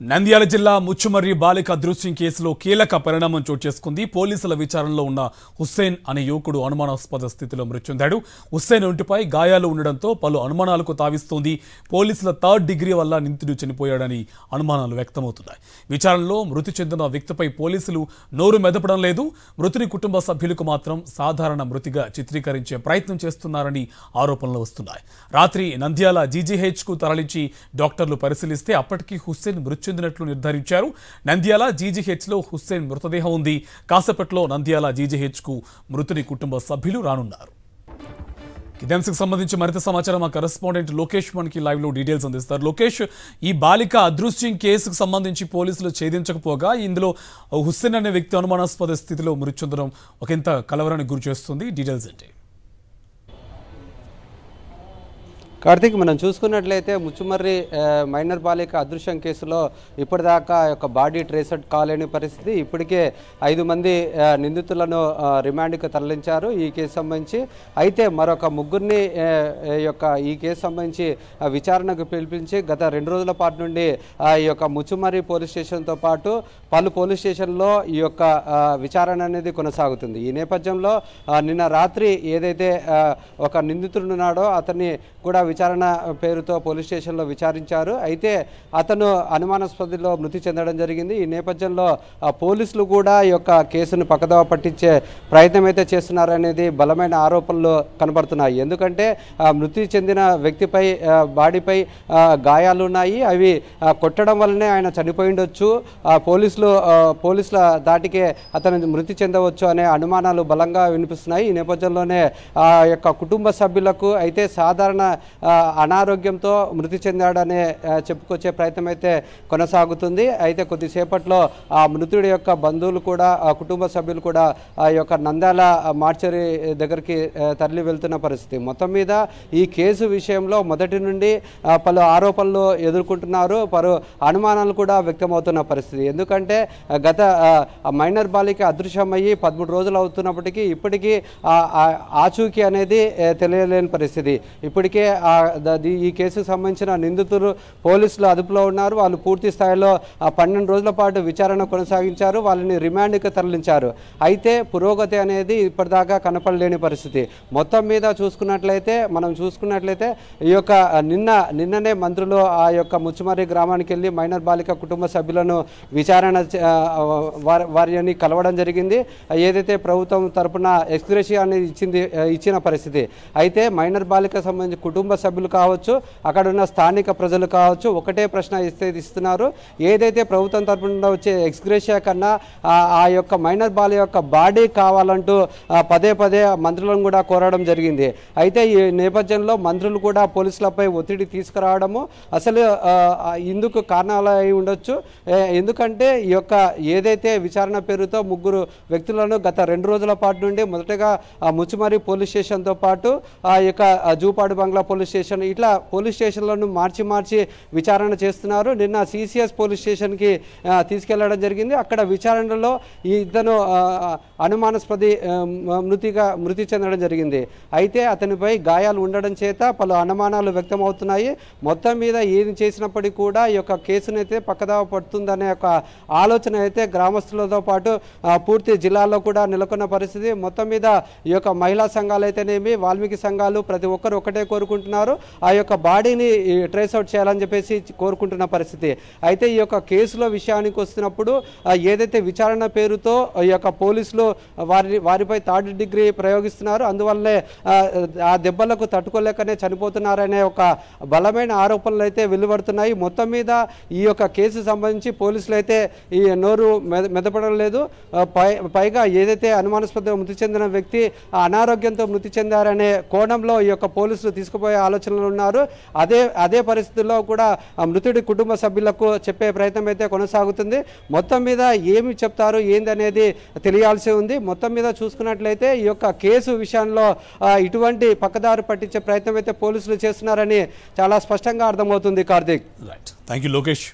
నంద్యాల జిల్లా ముచ్చుమర్రి బాలిక అదృశ్యం కేసులో కీలక పరిణామం చోటు చేసుకుంది. పోలీసుల విచారణలో ఉన్న హుస్సేన్ అనే యువకుడు అనుమానాస్పద స్థితిలో మృతి చెందాడు. హుస్సేన్ ఒంటిపై గాయాలు ఉండడంతో పలు అనుమానాలకు తావిస్తోంది. పోలీసుల థర్డ్ డిగ్రీ వల్ల నిందితుడు చనిపోయాడని అనుమానాలు వ్యక్తమవుతున్నాయి. విచారణలో మృతి చెందిన వ్యక్తిపై పోలీసులు నోరు మెదపడం లేదు. మృతుని కుటుంబ సభ్యులకు మాత్రం సాధారణ మృతిగా చిత్రీకరించే ప్రయత్నం చేస్తున్నారని ఆరోపణలు వస్తున్నాయి. రాత్రి నంద్యాల జీజీహెచ్కు తరలించి డాక్టర్లు పరిశీలిస్తే అప్పటికీ హుస్సేన్ మృతి చెందినట్లు నిర్ధారించారు. నంద్యాల జీజీహెచ్లో హుస్సేన్ మృతదేహం ఉంది. కాసేపట్లో నంద్యాల జీజీహెచ్కు మృతుని కుటుంబ సభ్యులు రానున్నారు. ఇదే అంశకు సంబంధించి మరింత సమాచారం మా కరెస్పాండెంట్ లోకేష్ మనకి లైవ్ లో డీటెయిల్స్ అందిస్తారు. లోకేష్, ఈ బాలిక అదృశ్యం కేసుకు సంబంధించి పోలీసులు ఛేదించకపోగా ఇందులో హుస్సేన్ అనే వ్యక్తి అనుమానాస్పద స్థితిలో మృతి చెందడం ఒకంత కలవరానికి గురి చేస్తుంది. డీటెయిల్స్ ఏంటి? కార్తిక్, మనం చూసుకున్నట్లయితే ముచ్చుమర్రి మైనర్ బాలిక అదృశ్యం కేసులో ఇప్పటిదాకా ఒక బాడీ ట్రేసెడ్ కాలేని పరిస్థితి. ఇప్పటికే 5 మంది నిందితులను రిమాండ్కి తరలించారు ఈ కేసు సంబంధించి. అయితే మరొక ముగ్గురిని ఈ కేసు సంబంధించి విచారణకు పిలిపించి గత 2 రోజుల పాటు నుండి ఈ యొక్క ముచ్చుమర్రి పోలీస్ స్టేషన్తో పాటు పలు పోలీస్ స్టేషన్లో ఈ యొక్క విచారణ అనేది కొనసాగుతుంది. ఈ నేపథ్యంలో నిన్న రాత్రి ఏదైతే ఒక నిందితుడు ఉన్నాడో అతన్ని కూడా విచారణ పేరుతో పోలీస్ స్టేషన్లో విచారించారు. అయితే అతను అనుమానాస్పదలో మృతి చెందడం జరిగింది. ఈ నేపథ్యంలో పోలీసులు కూడా ఈ యొక్క కేసును పక్కదోవ పట్టించే ప్రయత్నం అయితే చేస్తున్నారనేది బలమైన ఆరోపణలు కనబడుతున్నాయి. ఎందుకంటే మృతి చెందిన వ్యక్తిపై బాడీపై గాయాలు ఉన్నాయి. అవి కొట్టడం వల్లనే ఆయన చనిపోయి ఉండొచ్చు. పోలీసుల దాటికే అతను మృతి చెందవచ్చు అనే అనుమానాలు బలంగా వినిపిస్తున్నాయి. ఈ నేపథ్యంలోనే ఆ యొక్క కుటుంబ సభ్యులకు అయితే సాధారణ అనారోగ్యంతో మృతి చెందాడనే చెప్పుకొచ్చే ప్రయత్నం అయితే కొనసాగుతుంది. అయితే కొద్దిసేపట్లో ఆ మృతుడి యొక్క బంధువులు కూడా ఆ కుటుంబ సభ్యులు కూడా ఆ యొక్క నంద్యాల మార్చరీ దగ్గరికి తరలి వెళ్తున్న పరిస్థితి. మొత్తం మీద ఈ కేసు విషయంలో మొదటి నుండి పలు ఆరోపణలు ఎదుర్కొంటున్నారు. పలు అనుమానాలు కూడా వ్యక్తమవుతున్న పరిస్థితి. ఎందుకంటే గత మైనర్ బాలిక అదృశ్యమయ్యి 13 రోజులు అవుతున్నప్పటికీ ఇప్పటికీ ఆచూకీ అనేది తెలియలేని పరిస్థితి. ఇప్పటికే ఈ కేసుకు సంబంధించిన నిందితులు పోలీసులు అదుపులో ఉన్నారు. వాళ్ళు పూర్తి స్థాయిలో 12 రోజుల పాటు విచారణ కొనసాగించారు. వాళ్ళని రిమాండ్కి తరలించారు. అయితే పురోగతి అనేది ఇప్పటిదాకా కనపడలేని పరిస్థితి. మొత్తం మీద మనం చూసుకున్నట్లయితే ఈ యొక్క నిన్ననే మంత్రులు ఆ యొక్క ముచ్చుమర్రి గ్రామానికి వెళ్ళి మైనర్ బాలిక కుటుంబ సభ్యులను విచారణ వారిని కలవడం జరిగింది. ఏదైతే ప్రభుత్వం తరపున ఎక్స్గ్రేషియా అనేది ఇచ్చిన పరిస్థితి. అయితే మైనర్ బాలిక సంబంధించి కుటుంబ సభ్యులు కావచ్చు, అక్కడ ఉన్న స్థానిక ప్రజలు కావచ్చు, ఒకటే ప్రశ్న ఇస్తున్నారు. ఏదైతే ప్రభుత్వం తరపున వచ్చే ఎక్స్గ్రేషియా కన్నా ఆ యొక్క మైనర్ బాల యొక్క బాడీ కావాలంటూ పదే మంత్రులను కూడా కోరడం జరిగింది. అయితే ఈ నేపథ్యంలో మంత్రులు కూడా పోలీసులపై ఒత్తిడి తీసుకురావడము అసలు ఇందుకు కారణాలు అయి ఉండొచ్చు. ఎందుకంటే ఈ యొక్క ఏదైతే విచారణ పేరుతో 3 వ్యక్తులను గత 2 రోజుల పాటు నుండి మొదటగా ముచ్చుమర్రి పోలీస్ స్టేషన్తో పాటు ఆ యొక్క జూపాడు బంగ్లా పోలీస్ స్టేషన్, ఇట్లా పోలీస్ స్టేషన్లను మార్చి విచారణ చేస్తున్నారు. నిన్న సిసిఎస్ పోలీస్ స్టేషన్కి తీసుకెళ్లడం జరిగింది. అక్కడ విచారణలో ఇతను అనుమానాస్పద మృతి చెందడం జరిగింది. అయితే అతనిపై గాయాలు ఉండడం చేత పలు అనుమానాలు వ్యక్తమవుతున్నాయి. మొత్తం మీద ఏది చేసినప్పటికీ కూడా ఈ యొక్క కేసునైతే పక్కదావ పడుతుందనే ఒక ఆలోచన అయితే గ్రామస్తులతో పాటు పూర్తి జిల్లాలో కూడా నెలకొన్న పరిస్థితి. మొత్తం మీద ఈ యొక్క మహిళా సంఘాలు అయితేనేమి, వాల్మీకి సంఘాలు ప్రతి ఒక్కరు ఒకటే కోరుకుంటున్నారు, ఆ యొక్క బాడీని ట్రేస్ అవుట్ చేయాలని చెప్పేసి కోరుకుంటున్న పరిస్థితి. అయితే ఈ యొక్క కేసులో విషయానికి వస్తున్నప్పుడు ఏదైతే విచారణ పేరుతో ఈ యొక్క పోలీసులు వారిపై థర్డ్ డిగ్రీ ప్రయోగిస్తున్నారు, అందువల్లే ఆ దెబ్బలకు తట్టుకోలేకనే చనిపోతున్నారనే ఒక బలమైన ఆరోపణలు అయితే వెలువడుతున్నాయి. మొత్తం మీద ఈ యొక్క కేసు సంబంధించి పోలీసులు అయితే ఈ నోరు మెదపడం లేదు. పైగా ఏదైతే అనుమానాస్పదంగా మృతి చెందిన వ్యక్తి అనారోగ్యంతో మృతి చెందారనే కోణంలో ఈ యొక్క పోలీసులు తీసుకుపోయే ఆలోచనలు ఉన్నారు. అదే పరిస్థితుల్లో కూడా మృతుడి కుటుంబ సభ్యులకు చెప్పే ప్రయత్నం అయితే కొనసాగుతుంది. మొత్తం మీద ఏమి చెప్తారు ఏందనేది తెలియాల్సి ఉంది. మొత్తం మీద చూసుకున్నట్లయితే ఈ యొక్క కేసు విషయంలో ఇటువంటి పక్కదారి పట్టించే ప్రయత్నం అయితే పోలీసులు చేస్తున్నారని చాలా స్పష్టంగా అర్థమవుతుంది. Karthik, right, thank you Lokesh.